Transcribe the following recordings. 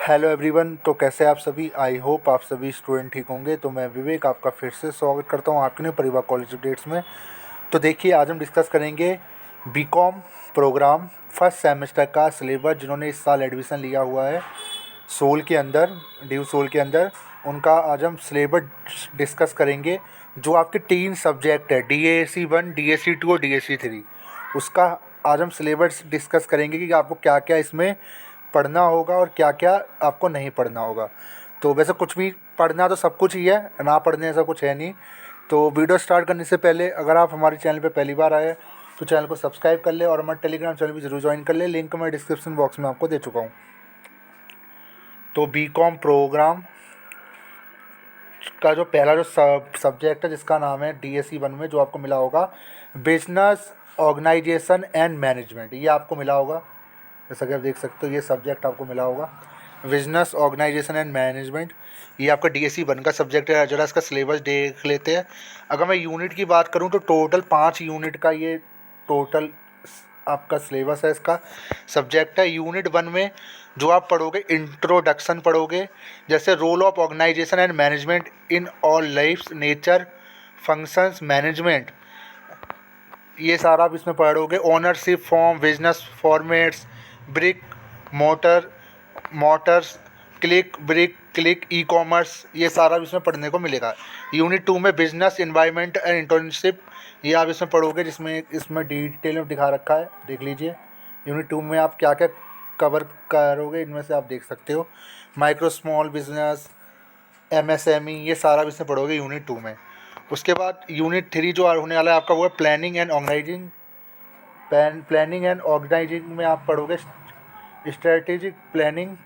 Hello everyone. तो कैसे आप सभी? आई होप आप सभी स्टूडेंट ठीक होंगे। तो मैं विवेक आपका फिर से स्वागत करता हूँ आपके लिए परिवार कॉलेज अपडेट्स में। तो देखिए, आज हम डिस्कस करेंगे बीकॉम प्रोग्राम फर्स्ट सेमेस्टर का सिलेबस। जिन्होंने इस साल एडमिशन लिया हुआ है सोल के अंदर, ड्यू सोल के अंदर, उनका आज हम सिलेबस डिस्कस करेंगे। जो आपके 3 सब्जेक्ट है, DAC 1, DAC 2 और DAC 3, उसका आज हम सिलेबस डिस्कस करेंगे कि आपको क्या क्या इसमें पढ़ना होगा और क्या क्या आपको नहीं पढ़ना होगा। तो वैसे कुछ भी पढ़ना तो सब कुछ ही है, ना पढ़ने ऐसा कुछ है नहीं। तो वीडियो स्टार्ट करने से पहले अगर आप हमारे चैनल पे पहली बार आए तो चैनल को सब्सक्राइब कर ले और हमारे टेलीग्राम चैनल भी ज़रूर ज्वाइन कर ले। लिंक मैं डिस्क्रिप्शन बॉक्स में आपको दे चुका हूँ। तो बीकॉम प्रोग्राम का जो पहला जो सब्जेक्ट है, जिसका नाम है DAC 1 में जो आपको मिला होगा, बिजनेस ऑर्गेनाइजेशन एंड मैनेजमेंट, ये आपको मिला होगा। जैसा कि आप देख सकते हो, ये सब्जेक्ट आपको मिला होगा, बिजनेस ऑर्गेनाइजेशन एंड मैनेजमेंट। ये आपका DAC 1 का सब्जेक्ट है। जरा इसका सिलेबस देख लेते हैं। अगर मैं यूनिट की बात करूँ तो टोटल 5 यूनिट का ये टोटल आपका सिलेबस है, इसका सब्जेक्ट है। यूनिट 1 में जो आप पढ़ोगे, इंट्रोडक्शन पढ़ोगे, जैसे role of organisation and management in all life, nature, functions, management, ये सारा आप इसमें पढ़ोगे। Ownership form, business formats, brick mortars, click e commerce, ये सारा इसमें पढ़ने को मिलेगा। यूनिट 2 में बिजनेस इन्वायरमेंट एंड इंटर्नशिप, ये आप इसमें पढ़ोगे, जिसमें इसमें डिटेल में दिखा रखा है, देख लीजिए। यूनिट 2 में आप क्या क्या कवर करोगे, इनमें से आप देख सकते हो। माइक्रो स्मॉल बिजनेस, MSME, ये सारा इसमें पढ़ोगे यूनिट 2 में। उसके बाद यूनिट 3 जो होने वाला है आपका, वो है planning and organising. Planning and organising में आप पढ़ोगे strategic planning,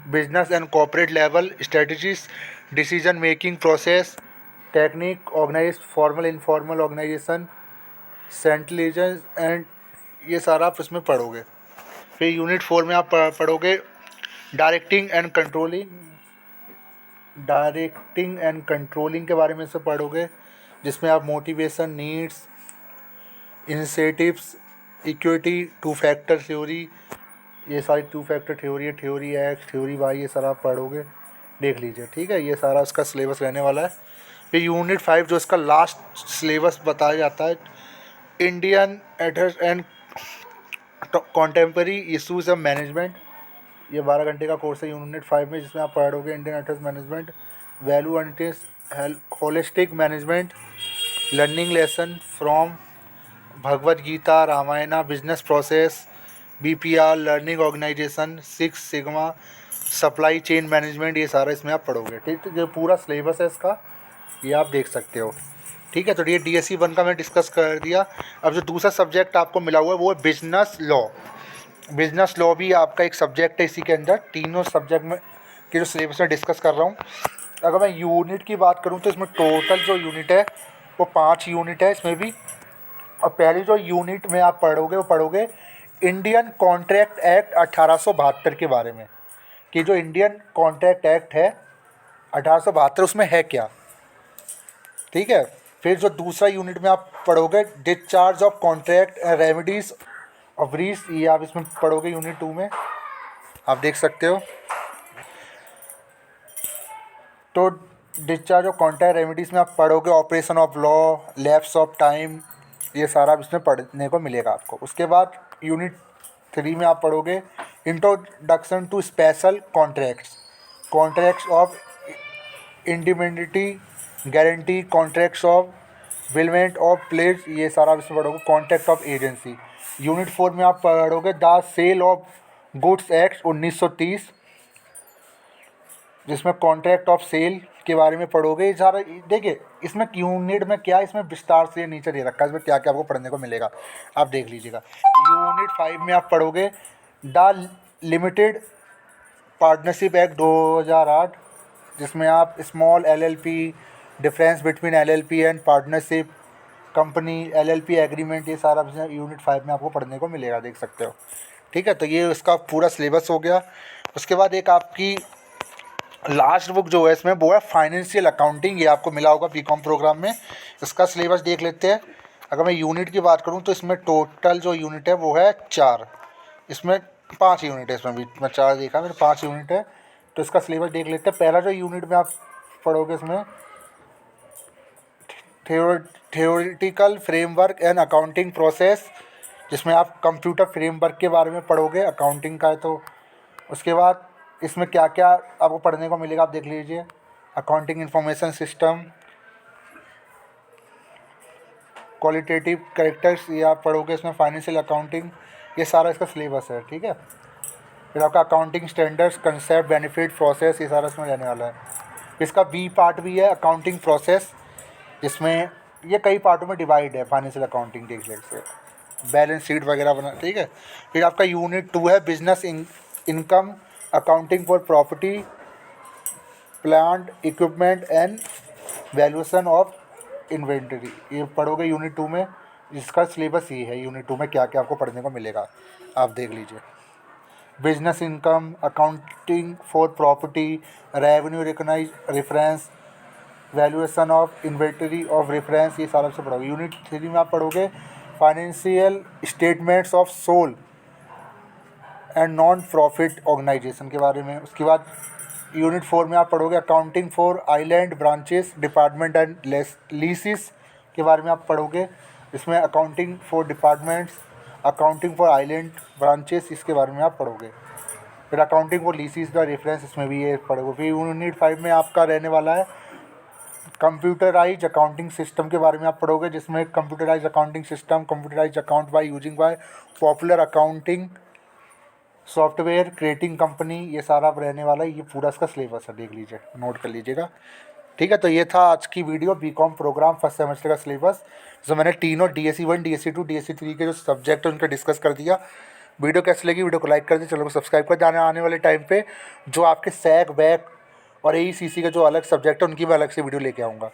business and corporate level strategies, decision making process, technique, organise formal informal organisation, centralisation and, ये सारा आप इसमें पढ़ोगे। फिर यूनिट 4 में आप पढ़ोगे डायरेक्टिंग एंड कंट्रोलिंग के बारे में से पढ़ोगे, जिसमें आप motivation, needs, initiatives, equity, 2 factor theory, ये सारी 2 फैक्टर थ्योरी है, थ्योरी X, थ्योरी Y, ये सारा आप पढ़ोगे, देख लीजिए। ठीक है, ये सारा इसका सिलेबस रहने वाला है। फिर यूनिट 5 जो इसका लास्ट सिलेबस बताया जाता है, Indian ethos and contemporary issues of management, ये 12 घंटे का कोर्स है यूनिट 5 में, जिसमें आप पढ़ोगे Indian ethos management, value and holistic management, learning lesson from Bhagavad Gita, Ramayana, business process, BPR, learning organisation, 6 sigma, supply chain management, ये सारा इसमें आप पढ़ोगे। ठीक, तो जो पूरा सिलेबस है इसका, ये आप देख सकते हो। ठीक है, तो ये DAC 1 का मैं डिस्कस कर दिया। अब जो दूसरा सब्जेक्ट आपको मिला हुआ है वो है बिजनेस लॉ। बिजनेस लॉ भी आपका एक सब्जेक्ट है इसी के अंदर। तीनों सब्जेक्ट में के जो सिलेबस में डिस्कस कर रहा हूँ। अगर मैं यूनिट की बात करूँ तो इसमें टोटल जो यूनिट है वो 5 यूनिट है इसमें भी। और पहली जो यूनिट में आप पढ़ोगे वो पढ़ोगे इंडियन कॉन्ट्रैक्ट एक्ट 1872 के बारे में, कि जो इंडियन कॉन्ट्रैक्ट एक्ट है 1872, उसमें है क्या। ठीक है, फिर जो दूसरा यूनिट में आप पढ़ोगे discharge of contract remedies of breach, ये आप इसमें पढ़ोगे यूनिट 2 में, आप देख सकते हो। तो डिस्चार्ज ऑफ कॉन्ट्रैक्ट रेमेडीज़ में आप पढ़ोगे operation of law, lapse of time, ये सारा इसमें पढ़ने को मिलेगा आपको। उसके बाद यूनिट 3 में आप पढ़ोगे introduction to special contracts of indemnity guarantee, contracts of bailment of pledge, ये सारा इसमें पढ़ोगे। Contract of agency. यूनिट 4 में आप पढ़ोगे the sale of goods act 1930, जिसमें कॉन्ट्रैक्ट ऑफ सेल के बारे में पढ़ोगे। ये सारा देखिए, इसमें यूनिट में क्या, इसमें विस्तार से नीचे दे रखा है, इसमें क्या क्या आपको पढ़ने को मिलेगा, आप देख लीजिएगा। यूनिट 5 में आप पढ़ोगे द लिमिटेड पार्टनरशिप एक्ट 2008, जिसमें आप small LLP, difference between LLP and partnership company, LLP agreement, ये सारा यूनिट 5 में आपको पढ़ने को मिलेगा, देख सकते हो। ठीक है, तो ये इसका पूरा सिलेबस हो गया। उसके बाद एक आपकी लास्ट बुक जो है इसमें वो है फाइनेंशियल अकाउंटिंग, ये आपको मिला होगा बीकॉम प्रोग्राम में। इसका सिलेबस देख लेते हैं। अगर मैं यूनिट की बात करूं तो इसमें टोटल जो यूनिट है वो है 4, इसमें 5 यूनिट है, इसमें भी मैं 4 देखा, मेरे 5 यूनिट है। तो इसका सिलेबस देख लेते हैं। पहला जो यूनिट में आप पढ़ोगे इसमें theoretical framework and accounting process, जिसमें आप कंप्यूटर फ्रेमवर्क के बारे में पढ़ोगे, अकाउंटिंग का है तो। उसके बाद इसमें क्या क्या आपको पढ़ने को मिलेगा आप देख लीजिए। Accounting information system, qualitative characters ये आप पढ़ोगे इसमें, फाइनेंशियल अकाउंटिंग, ये सारा इसका सिलेबस है, ठीक है। फिर आपका accounting standards, concept, benefit, process, ये सारा इसमें रहने वाला है। इसका बी पार्ट भी है अकाउंटिंग प्रोसेस, जिसमें ये कई पार्टों में डिवाइड है फाइनेंशियल अकाउंटिंग के से, बैलेंस शीट वगैरह बना, ठीक है। फिर आपका यूनिट 2 है business income, accounting for property, plant, equipment and valuation of inventory, ये पढ़ोगे यूनिट 2 में। इसका सिलेबस ये है यूनिट 2 में क्या क्या आपको पढ़ने को मिलेगा, आप देख लीजिए। Business income, accounting for property, revenue recognise reference, valuation of inventory of reference, ये सारा से पढ़ोगे। यूनिट 3 में आप पढ़ोगे financial statements of sole and non profit organisation के बारे में। उसके बाद यूनिट 4 में आप पढ़ोगे accounting for inland branches, department and leases के बारे में आप पढ़ोगे। इसमें accounting for departments, accounting for inland branches, इसके बारे में आप पढ़ोगे। फिर अकाउंटिंग फॉर लीसिस का रेफरेंस, इसमें भी ये पढ़ोगे। फिर यूनिट 5 में आपका रहने वाला है कंप्यूटराइज अकाउंटिंग सिस्टम के बारे में आप पढ़ोगे, जिसमें computerise accounting system, computerise account by using by popular accounting software, creating company, ये सारा रहने वाला है। ये पूरा इसका सिलेबस है, देख लीजिए, नोट कर लीजिएगा, ठीक है। तो ये था आज की video BCom programme first semester का सिलेबस, जो मैंने तीनों DSE 1, DSE 2, DSE 3 के जो सब्जेक्ट है उनका डिस्कस कर दिया। वीडियो कैसी लगी, वीडियो को लाइक कर दीजिए, चैनल को सब्सक्राइब कर देना। आने वाले टाइम पे जो आपके सैक बैक और AECC के जो अलग सब्जेक्ट है उनकी मैं अलग से वीडियो लेके आऊँगा।